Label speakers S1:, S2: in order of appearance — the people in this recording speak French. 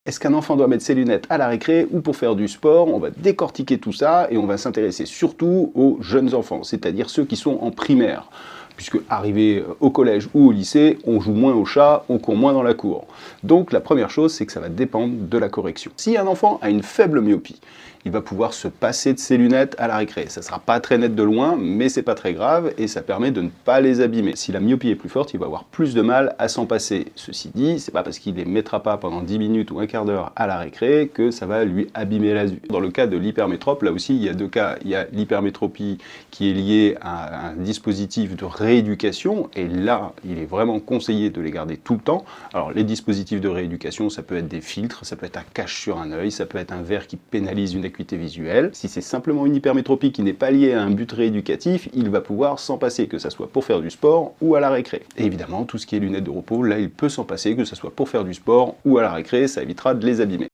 S1: Est-ce qu'un enfant doit mettre ses lunettes à la récré ou pour faire du sport? On va décortiquer tout ça et on va s'intéresser surtout aux jeunes enfants, c'est-à-dire ceux qui sont en primaire. Puisque arrivé au collège ou au lycée, on joue moins au chat, on court moins dans la cour. Donc la première chose, c'est que ça va dépendre de la correction. Si un enfant a une faible myopie, il va pouvoir se passer de ses lunettes à la récré. Ça sera pas très net de loin, mais c'est pas très grave et ça permet de ne pas les abîmer. Si la myopie est plus forte, il va avoir plus de mal à s'en passer. Ceci dit, c'est pas parce qu'il les mettra pas pendant 10 minutes ou un quart d'heure à la récré que ça va lui abîmer la vue. Dans le cas de l'hypermétrope, là aussi, il y a deux cas. Il y a l'hypermétropie qui est liée à un dispositif de rééducation, et là, il est vraiment conseillé de les garder tout le temps. Alors, les dispositifs de rééducation, ça peut être des filtres, ça peut être un cache sur un œil, ça peut être un verre qui pénalise une acuité visuelle. Si c'est simplement une hypermétropie qui n'est pas liée à un but rééducatif, il va pouvoir s'en passer, que ça soit pour faire du sport ou à la récré. Et évidemment, tout ce qui est lunettes de repos, là, il peut s'en passer, que ce soit pour faire du sport ou à la récré, ça évitera de les abîmer.